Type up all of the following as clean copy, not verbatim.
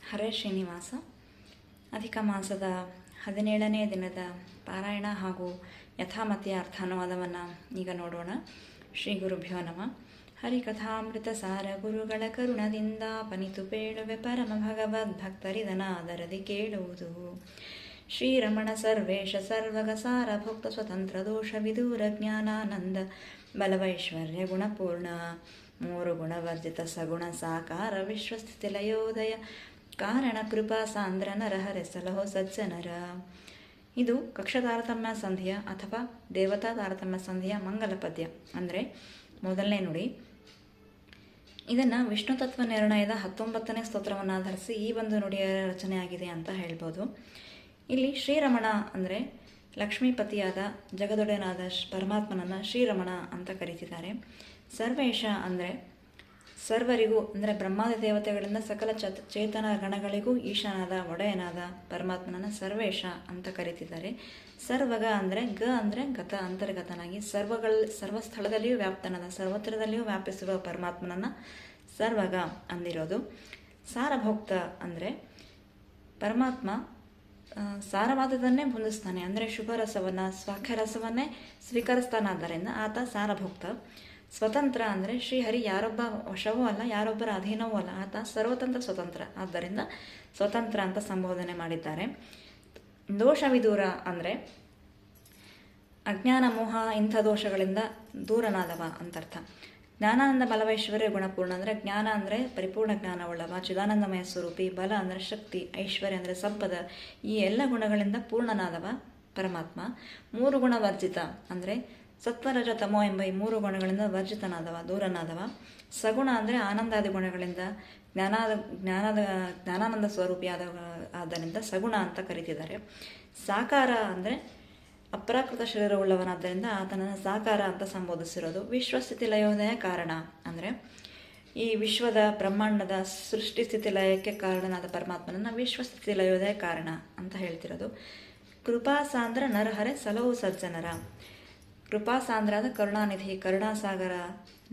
ಹರೇ ಶ್ರೀನಿವಾಸ. ಅಧಿಕ ಮಾಸದ 17ನೇ ದಿನದ ಪಾರಾಯಣ ಹಾಗೂ ಯಥಾಮತಿಯ ಅರ್ಥಾನುವಾದವನ್ನು ಈಗ ನೋಡೋಣ. ಶ್ರೀ ಗುರುಭ್ಯೋ ನಮಃ. ಹರಿಕಥಾಮೃತ ಸಾರ ಗುರುಗಳ ಕರುಣದಿಂದ ಪನಿತು ಪೇಳುವೆ ಪರಮ ಭಗವದ್ಭಕ್ತರಿದನಾದರದಿ ಕೇಳುವುದು. ಶ್ರೀರಮಣ ಸರ್ವೇಶ ಸರ್ವಗ ಸಾರ ಭುಕ್ತ ಸ್ವತಂತ್ರ ದೋಷ ವಿದೂರ ಜ್ಞಾನಾನಂದ ಬಲವೈಶ್ವರ್ಯ ಗುಣಪೂರ್ಣ ಮೂರು ಗುಣವರ್ಜಿತ ಸಗುಣ ಸಾಕಾರ ವಿಶ್ವಸ್ಥಿತಿ ಲಯೋದಯ ಕಾರಣ ಕೃಪಾ ಸಾಂದ್ರ ನರಹರೆ ಸಲಹೋ ಸಜ್ಜನರ. ಇದು ಕಕ್ಷ ತಾರತಮ್ಯ ಸಂಧಿಯ ಅಥವಾ ದೇವತಾ ತಾರತಮ್ಯ ಸಂಧಿಯ ಮಂಗಲ ಪದ್ಯ, ಅಂದರೆ ಮೊದಲನೇ ನುಡಿ. ಇದನ್ನು ವಿಷ್ಣು ತತ್ವ ನಿರ್ಣಯದ 19ನೇ ಸ್ತೋತ್ರವನ್ನು ಆಧರಿಸಿ ಈ ಒಂದು ನುಡಿಯ ರಚನೆಯಾಗಿದೆ ಅಂತ ಹೇಳ್ಬೋದು. ಇಲ್ಲಿ ಶ್ರೀರಮಣ ಅಂದರೆ ಲಕ್ಷ್ಮೀಪತಿಯಾದ ಜಗದೊಡೆಯನಾದ ಪರಮಾತ್ಮನನ್ನು ಶ್ರೀರಮಣ ಅಂತ ಕರೀತಿದ್ದಾರೆ. ಸರ್ವೇಶ ಅಂದರೆ ಸರ್ವರಿಗೂ ಅಂದರೆ ಬ್ರಹ್ಮಾದಿ ದೇವತೆಗಳಿಂದ ಸಕಲ ಚೇತನ ಗಣಗಳಿಗೂ ಈಶನಾದ ಒಡೆಯನಾದ ಪರಮಾತ್ಮನನ್ನು ಸರ್ವೇಶ ಅಂತ ಕರೀತಿದ್ದಾರೆ. ಸರ್ವಗ ಅಂದರೆ ಅಂದರೆ ಗತ ಅಂತರ್ಗತನಾಗಿ ಸರ್ವಸ್ಥಳದಲ್ಲಿಯೂ ವ್ಯಾಪ್ತನಾದ ಸರ್ವತ್ರದಲ್ಲಿಯೂ ವ್ಯಾಪಿಸಿರುವ ಪರಮಾತ್ಮನನ್ನು ಸರ್ವಗ ಅಂದಿರೋದು. ಸಾರಭೋಕ್ತ ಅಂದರೆ ಪರಮಾತ್ಮ ಸಾರವಾದದನ್ನೇ ಹೊಂದಿಸ್ತಾನೆ, ಅಂದರೆ ಶುಭರಸವನ್ನು ಸ್ವಾಖ್ಯರಸವನ್ನೇ ಸ್ವೀಕರಿಸ್ತಾನಾದ್ದರಿಂದ ಆತ ಸಾರಭೋಕ್ತ. ಸ್ವತಂತ್ರ ಅಂದರೆ ಶ್ರೀಹರಿ ಯಾರೊಬ್ಬ ವಶವೂ ಅಲ್ಲ, ಯಾರೊಬ್ಬರ ಅಧೀನವೂ ಅಲ್ಲ, ಆತ ಸರ್ವತಂತ್ರ ಸ್ವತಂತ್ರ, ಆದ್ದರಿಂದ ಸ್ವತಂತ್ರ ಅಂತ ಸಂಬೋಧನೆ ಮಾಡಿದ್ದಾರೆ. ದೋಷವಿದೂರ ಅಂದರೆ ಅಜ್ಞಾನ ಮೋಹ ಇಂಥ ದೋಷಗಳಿಂದ ದೂರನಾದವ ಅಂತರ್ಥ. ಜ್ಞಾನಾನಂದ ಬಲವೈಶ್ವರ್ಯ ಗುಣಪೂರ್ಣ ಅಂದರೆ ಜ್ಞಾನ ಅಂದರೆ ಪರಿಪೂರ್ಣ ಜ್ಞಾನವುಳ್ಳವ, ಚಿದಾನಂದಮಯ ಸ್ವರೂಪಿ, ಬಲ ಅಂದರೆ ಶಕ್ತಿ, ಐಶ್ವರ್ಯ ಅಂದರೆ ಸಂಪದ, ಈ ಎಲ್ಲ ಗುಣಗಳಿಂದ ಪೂರ್ಣನಾದವ ಪರಮಾತ್ಮ. ಮೂರು ಗುಣ ವರ್ಜಿತ ಅಂದರೆ ಸತ್ವರಜ ತಮೋ ಎಂಬ ಈ ಮೂರು ಗುಣಗಳಿಂದ ವರ್ಜಿತನಾದವ, ದೂರನಾದವ. ಸಗುಣ ಅಂದರೆ ಆನಂದಾದಿ ಗುಣಗಳಿಂದ ಜ್ಞಾನಾನಂದ ಸ್ವರೂಪಿಯಾದ ಆದ್ದರಿಂದ ಸಗುಣ ಅಂತ ಕರೀತಿದ್ದಾರೆ. ಸಾಕಾರ ಅಂದರೆ ಅಪ್ರಾಕೃತ ಶರೀರವುಳ್ಳವನಾದ್ದರಿಂದ ಆತನನ್ನು ಸಾಕಾರ ಅಂತ ಸಂಬೋಧಿಸಿರೋದು. ವಿಶ್ವಸ್ಥಿತಿ ಲಯೋದಯ ಕಾರಣ ಅಂದರೆ ಈ ವಿಶ್ವದ ಬ್ರಹ್ಮಾಂಡದ ಸೃಷ್ಟಿ ಸ್ಥಿತಿ ಲಯಕ್ಕೆ ಕಾರಣನಾದ ಪರಮಾತ್ಮನನ್ನು ವಿಶ್ವಸ್ಥಿತಿ ಲಯೋದಯ ಕಾರಣ ಅಂತ ಹೇಳ್ತಿರೋದು. ಕೃಪಾಸಾಂದ್ರ ನರಹರೆ ಸಲಹು ಸಜ್ಜನರ. ಕೃಪಾಸಾಂದ್ರಾದ ಕರುಣಾನಿಧಿ, ಕರುಣಾಸಾಗರ,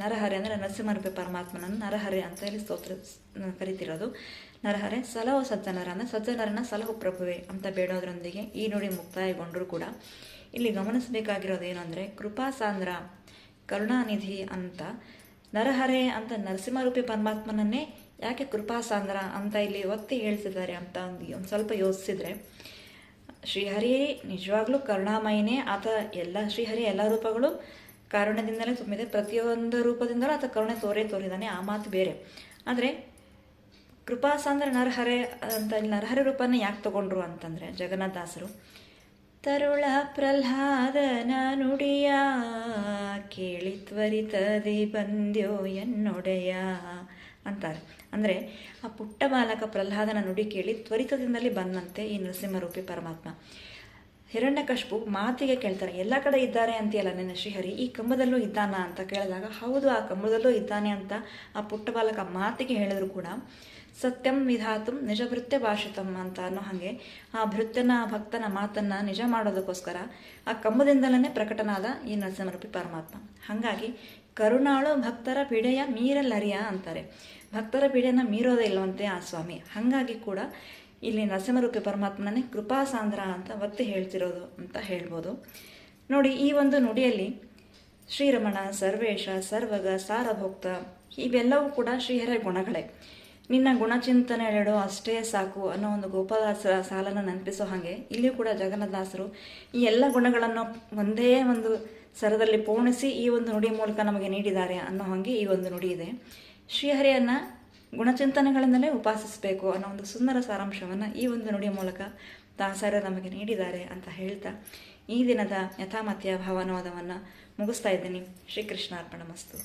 ನರಹರೆ ಅಂದರೆ ನರಸಿಂಹರೂಪಿ ಪರಮಾತ್ಮನನ್ನು ನರಹರೆ ಅಂತ ಹೇಳಿ ಸ್ತೋತ್ರ ಕರಿತಿರೋದು. ನರಹರೆ ಸಲಹು ಸಜ್ಜನರ ಅಂದರೆ ಸಜ್ಜನರನ್ನ ಸಲಹು ಪ್ರಭುವೆ ಅಂತ ಬೇಡೋದ್ರೊಂದಿಗೆ ಈ ನುಡಿ ಮುಕ್ತಾಯಗೊಂಡರೂ ಕೂಡ ಇಲ್ಲಿ ಗಮನಿಸಬೇಕಾಗಿರೋದು ಏನು ಅಂದರೆ ಕೃಪಾಸಾಂದ್ರ ಕರುಣಾನಿಧಿ ಅಂತ ನರಹರೆ ಅಂತ ನರಸಿಂಹರೂಪಿ ಪರಮಾತ್ಮನನ್ನೇ ಯಾಕೆ ಕೃಪಾಸಾಂದ್ರ ಅಂತ ಇಲ್ಲಿ ಒತ್ತಿ ಹೇಳ್ತಿದ್ದಾರೆ ಅಂತ ಒಂದು ಸ್ವಲ್ಪ ಯೋಚಿಸಿದ್ರೆ, ಶ್ರೀಹರಿ ನಿಜವಾಗ್ಲೂ ಕರುಣಾಮಯನೇ. ಆತ ಶ್ರೀಹರಿ ಎಲ್ಲ ರೂಪಗಳು ಕಾರುಣ್ಯದಿಂದಲೇ ತುಂಬಿದೆ, ಪ್ರತಿಯೊಂದು ರೂಪದಿಂದಲೂ ಆತ ಕರುಣೆ ತೋರಿದಾನೆ, ಆ ಮಾತು ಬೇರೆ. ಆದರೆ ಕೃಪಾಸಾಂದ್ರ ನರಹರೆ ಅಂತ ಇಲ್ಲಿ ನರಹರಿ ರೂಪನ ಯಾಕೆ ತಗೊಂಡ್ರು ಅಂತಂದರೆ ಜಗನ್ನಾಥದಾಸರು ತರುಳ ಪ್ರಹ್ಲಾದನ ನುಡಿಯ ಕೇಳಿ ತ್ವರಿತದೆ ಬಂದ್ಯೋ ಎನ್ನೊಡೆಯ ಅಂತಾರೆ. ಅಂದರೆ ಆ ಪುಟ್ಟ ಬಾಲಕ ಪ್ರಹ್ಲಾದನ ನುಡಿ ಕೇಳಿ ತ್ವರಿತದಿಂದಲೇ ಬಂದಂತೆ ಈ ನರಸಿಂಹರೂಪಿ ಪರಮಾತ್ಮ. ಹಿರಣ್ಯಕಶಿಪು ಮಾತಿಗೆ ಕೇಳ್ತಾರೆ, ಎಲ್ಲ ಕಡೆ ಇದ್ದಾರೆ ಅಂತೀಯಲ್ಲ ನಿನ್ನ ಶ್ರೀಹರಿ, ಈ ಕಂಬದಲ್ಲೂ ಇದ್ದಾನ ಅಂತ ಕೇಳಿದಾಗ ಹೌದು ಆ ಕಂಬದಲ್ಲೂ ಇದ್ದಾನೆ ಅಂತ ಆ ಪುಟ್ಟ ಬಾಲಕ ಮಾತಿಗೆ ಹೇಳಿದ್ರು ಕೂಡ ಸತ್ಯಂ ವಿಧಾತುಂ ನಿಜ ಭೃತ್ಯ ಭಾಷಿತಂ ಅಂತ ಅನ್ನೋ ಹಾಗೆ ಆ ಭೃತ್ಯನ ಭಕ್ತನ ಮಾತನ್ನು ನಿಜ ಮಾಡೋದಕ್ಕೋಸ್ಕರ ಆ ಕಂಬದಿಂದಲೇ ಪ್ರಕಟನಾದ ಈ ನರಸಿಂಹರೂಪಿ ಪರಮಾತ್ಮ. ಹಾಗಾಗಿ ಕರುಣಾಳು ಭಕ್ತರ ಪಿಡೆಯ ಮೀರಲರಿಯ ಅಂತಾರೆ. ಭಕ್ತರ ಪಿಡೆಯನ್ನು ಮೀರೋದೇ ಇಲ್ಲವಂತೆ ಆ ಸ್ವಾಮಿ. ಹಾಗಾಗಿ ಕೂಡ ಇಲ್ಲಿ ನರಸಿಂಹರೂಪಿ ಪರಮಾತ್ಮನೇ ಕೃಪಾಸಾಂದ್ರ ಅಂತ ಒತ್ತಿ ಹೇಳ್ತಿರೋದು ಅಂತ ಹೇಳ್ಬೋದು. ನೋಡಿ, ಈ ಒಂದು ನುಡಿಯಲ್ಲಿ ಶ್ರೀರಮಣ, ಸರ್ವೇಶ, ಸರ್ವಗ, ಸಾರಭೋಕ್ತ ಇವೆಲ್ಲವೂ ಕೂಡ ಶ್ರೀಹರಿಯ ಗುಣಗಳೇ. ನಿನ್ನ ಗುಣಚಿಂತನೆ ಹೇಳೋ ಅಷ್ಟೇ ಸಾಕು ಅನ್ನೋ ಒಂದು ಗೋಪಾಲದಾಸರ ಸಾಲನ್ನು ನೆನಪಿಸೋ ಹಾಗೆ ಇಲ್ಲಿ ಕೂಡ ಜಗನ್ನಾಥದಾಸರು ಈ ಎಲ್ಲ ಗುಣಗಳನ್ನು ಒಂದೇ ಒಂದು ಸರದಲ್ಲಿ ಪೋಣಿಸಿ ಈ ಒಂದು ನುಡಿ ಮೂಲಕ ನಮಗೆ ನೀಡಿದ್ದಾರೆ ಅನ್ನೋ ಹಾಗೆ ಈ ಒಂದು ನುಡಿ ಇದೆ. ಶ್ರೀಹರಿಯನ್ನು ಗುಣಚಿಂತನೆಗಳಿಂದಲೇ ಉಪಾಸಿಸಬೇಕು ಅನ್ನೋ ಒಂದು ಸುಂದರ ಸಾರಾಂಶವನ್ನು ಈ ಒಂದು ನುಡಿಯ ಮೂಲಕ ದಾಸರು ನಮಗೆ ನೀಡಿದ್ದಾರೆ ಅಂತ ಹೇಳ್ತಾ ಈ ದಿನದ ಯಥಾಮತಿಯ ಭಾವನಾದವನ್ನು ಮುಗಿಸ್ತಾ ಇದ್ದೀನಿ. ಶ್ರೀಕೃಷ್ಣಾರ್ಪಣ ಮಸ್ತು.